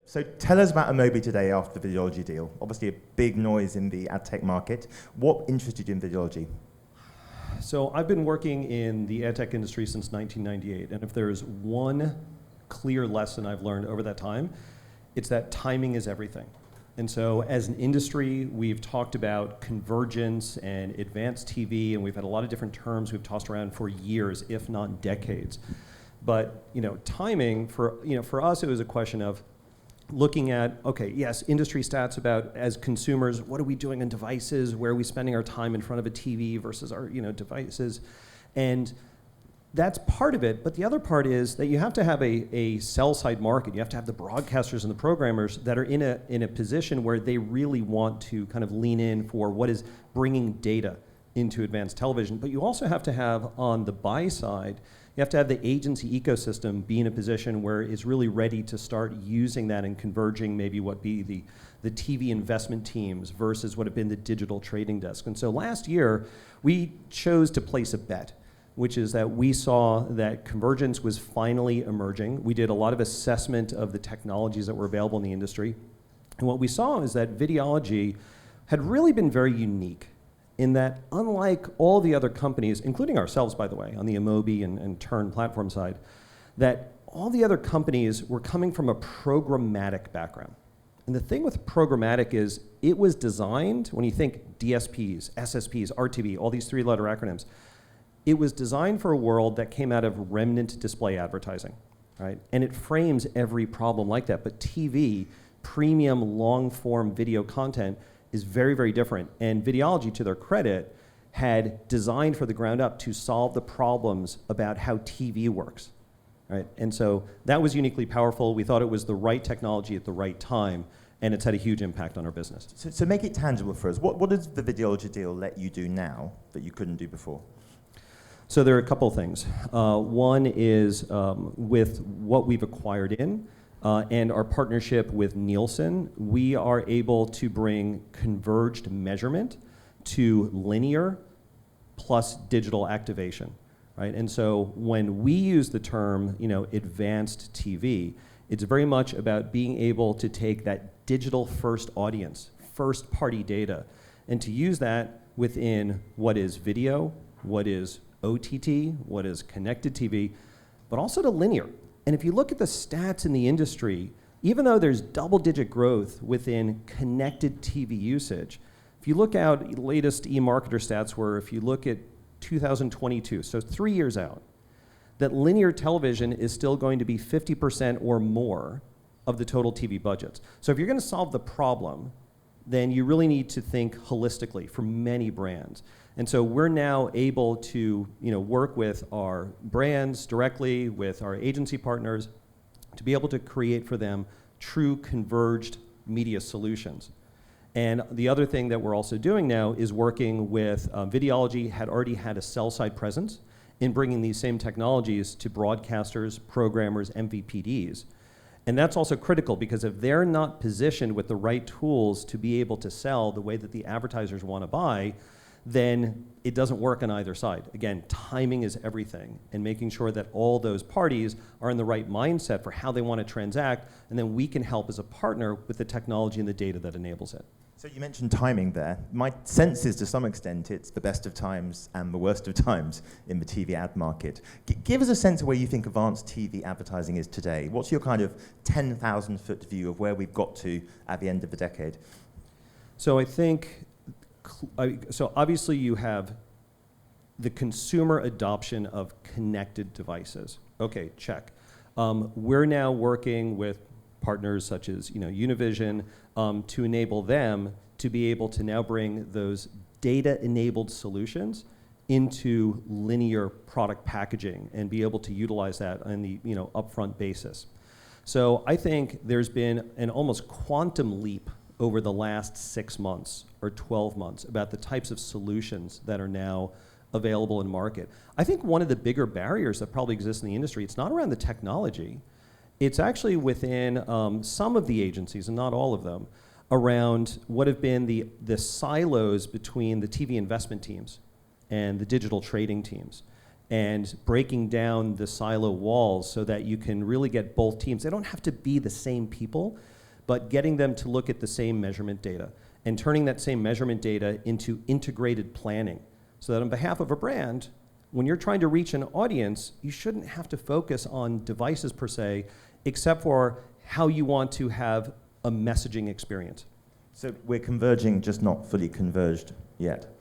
So tell us about Amobee today after the Videology deal. Obviously a big noise in the ad tech market. What interested you in Videology? So I've been working in the ad tech industry since 1998, and if there's one clear lesson I've learned over that time, it's that timing is everything. And so as an industry, we've talked about convergence and advanced TV, and we've had a lot of different terms we've tossed around for years, if not decades. But timing, for us, it was a question of looking at, okay, yes, industry stats about, as consumers, what are we doing on devices? Where are we spending our time in front of a TV versus our devices? And that's part of it, but the other part is that you have to have a sell-side market. You have to have the broadcasters and the programmers that are in a position where they really want to kind of lean in for what is bringing data into advanced television. But you also have to have, on the buy side, you have to have the agency ecosystem be in a position where it's really ready to start using that and converging maybe what be the TV investment teams versus what have been the digital trading desk. And so last year, we chose to place a bet, which is that we saw that convergence was finally emerging. We did a lot of assessment of the technologies that were available in the industry. And what we saw is that Videology had really been very unique in that, unlike all the other companies, including ourselves, by the way, on the Amobee and Turn platform side, that all the other companies were coming from a programmatic background. And the thing with programmatic is it was designed, when you think DSPs, SSPs, RTV, all these three-letter acronyms, it was designed for a world that came out of remnant display advertising, right? And it frames every problem like that. But TV, premium long-form video content, is very, very different. And Videology, to their credit, had designed for the ground up to solve the problems about how TV works, right? And so that was uniquely powerful. We thought it was the right technology at the right time, and it's had a huge impact on our business. So make it tangible for us. What does the Videology deal let you do now that you couldn't do before? So there are a couple of things. One is with what we've acquired in, and our partnership with Nielsen, we are able to bring converged measurement to linear plus digital activation, right? And so when we use the term, advanced TV, it's very much about being able to take that digital first audience, first party data, and to use that within what is video, what is OTT, what is connected TV, but also to linear. And if you look at the stats in the industry, even though there's double-digit growth within connected TV usage, if you look out, latest eMarketer stats were, if you look at 2022, so 3 years out, that linear television is still going to be 50% or more of the total TV budgets. So if you're going to solve the problem, then you really need to think holistically for many brands. And so we're now able to work with our brands directly, with our agency partners, to be able to create for them true converged media solutions. And the other thing that we're also doing now is working with Videology had already had a sell-side presence in bringing these same technologies to broadcasters, programmers, MVPDs. And that's also critical because if they're not positioned with the right tools to be able to sell the way that the advertisers want to buy, then it doesn't work on either side. Again, timing is everything, and making sure that all those parties are in the right mindset for how they want to transact, and then we can help as a partner with the technology and the data that enables it. So you mentioned timing there. My sense is, to some extent, it's the best of times and the worst of times in the TV ad market. Give us a sense of where you think advanced TV advertising is today. What's your kind of 10,000-foot view of where we've got to at the end of the decade? So I think, so obviously you have the consumer adoption of connected devices. Okay, check. We're now working with partners such as Univision to enable them to be able to now bring those data-enabled solutions into linear product packaging and be able to utilize that on the upfront basis. So I think there's been an almost quantum leap over the last 6 months or 12 months about the types of solutions that are now available in market. I think one of the bigger barriers that probably exists in the industry, it's not around the technology, it's actually within some of the agencies, and not all of them, around what have been the silos between the TV investment teams and the digital trading teams, and breaking down the silo walls so that you can really get both teams. They don't have to be the same people, but getting them to look at the same measurement data and turning that same measurement data into integrated planning so that on behalf of a brand, when you're trying to reach an audience, you shouldn't have to focus on devices per se, except for how you want to have a messaging experience. So we're converging, just not fully converged yet.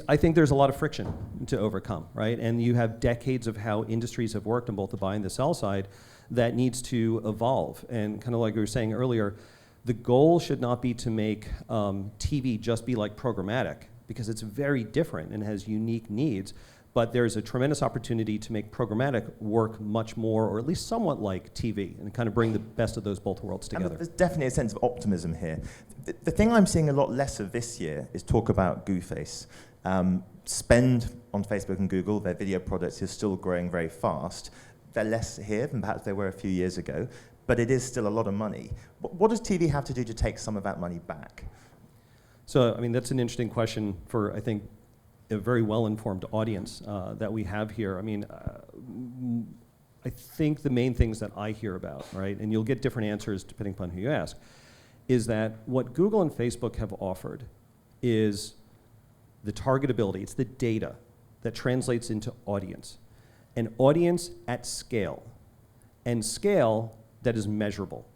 I think there's a lot of friction to overcome, right? And you have decades of how industries have worked on both the buy and the sell side that needs to evolve. And kind of like we were saying earlier, the goal should not be to make TV just be like programmatic, because it's very different and has unique needs. But there's a tremendous opportunity to make programmatic work much more, or at least somewhat like TV, and kind of bring the best of those both worlds together. And there's definitely a sense of optimism here. The thing I'm seeing a lot less of this year is talk about GooFace. Spend on Facebook and Google, their video products, is still growing very fast. They're less here than perhaps they were a few years ago, but it is still a lot of money. What does TV have to do to take some of that money back? So, I mean, that's an interesting question for, I think, a very well-informed audience that we have here. I mean, I think the main things that I hear about, right, and you'll get different answers depending upon who you ask, is that what Google and Facebook have offered is the targetability. It's the data that translates into audience. An audience at scale, and scale that is measurable.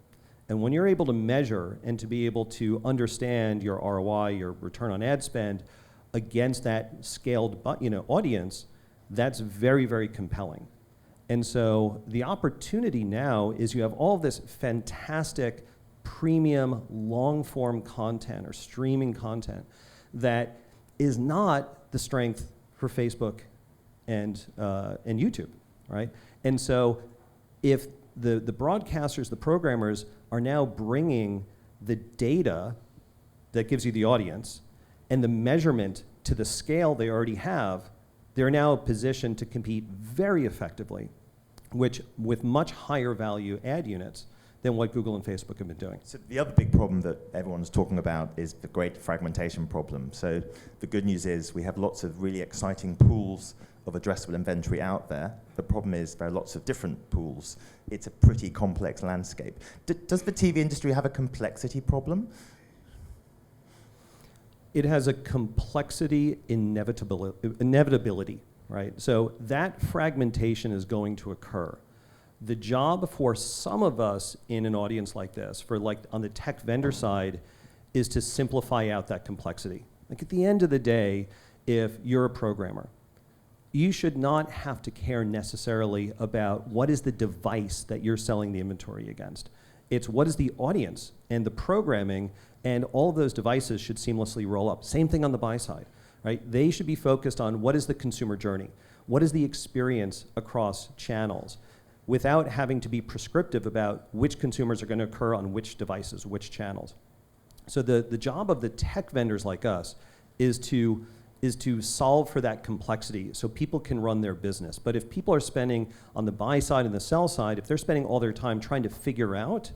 And when you're able to measure and to be able to understand your ROI, your return on ad spend, against that scaled audience, that's very, very compelling. And so the opportunity now is you have all this fantastic premium long-form content or streaming content that is not the strength for Facebook and YouTube, right? And so if the broadcasters, the programmers are now bringing the data that gives you the audience and the measurement to the scale they already have, they're now positioned to compete very effectively, which with much higher value ad units than what Google and Facebook have been doing. So the other big problem that everyone's talking about is the great fragmentation problem. So the good news is we have lots of really exciting pools of addressable inventory out there. The problem is there are lots of different pools. It's a pretty complex landscape. Does the TV industry have a complexity problem? It has a complexity inevitability, right? So that fragmentation is going to occur. The job for some of us in an audience like this, for like on the tech vendor side, is to simplify out that complexity. Like at the end of the day, if you're a programmer, you should not have to care necessarily about what is the device that you're selling the inventory against. It's what is the audience, and the programming and all of those devices should seamlessly roll up. Same thing on the buy side, right? They should be focused on what is the consumer journey, what is the experience across channels, without having to be prescriptive about which consumers are going to occur on which devices, which channels. So the job of the tech vendors like us is to solve for that complexity so people can run their business. But if people are spending on the buy side and the sell side, if they're spending all their time trying to figure out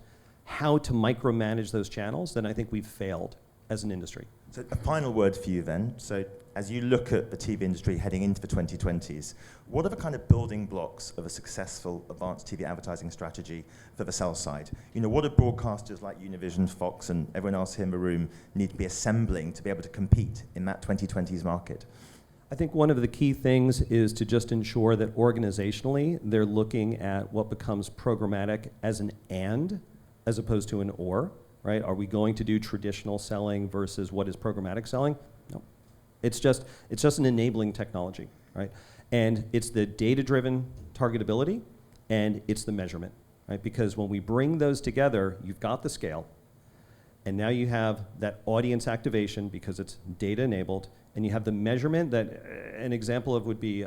how to micromanage those channels, then I think we've failed as an industry. So a final word for you then. So as you look at the TV industry heading into the 2020s, what are the kind of building blocks of a successful advanced TV advertising strategy for the sell side? You know, what do broadcasters like Univision, Fox, and everyone else here in the room need to be assembling to be able to compete in that 2020s market? I think one of the key things is to just ensure that organizationally they're looking at what becomes programmatic as an and, as opposed to an or, right? Are we going to do traditional selling versus what is programmatic selling? No. It's just an enabling technology, right? And it's the data-driven targetability, and it's the measurement, right? Because when we bring those together, you've got the scale, and now you have that audience activation because it's data-enabled, and you have the measurement that an example of would be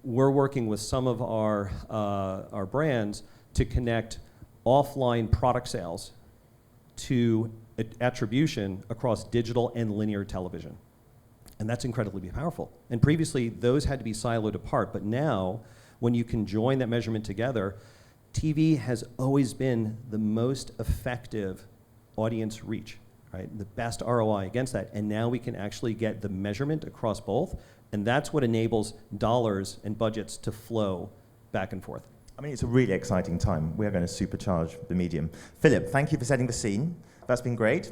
we're working with some of our brands to connect offline product sales to attribution across digital and linear television. And that's incredibly powerful. And previously, those had to be siloed apart. But now, when you can join that measurement together, TV has always been the most effective audience reach, right? The best ROI against that. And now we can actually get the measurement across both. And that's what enables dollars and budgets to flow back and forth. I mean, it's a really exciting time. We're going to supercharge the medium. Philip, thank you for setting the scene. That's been great.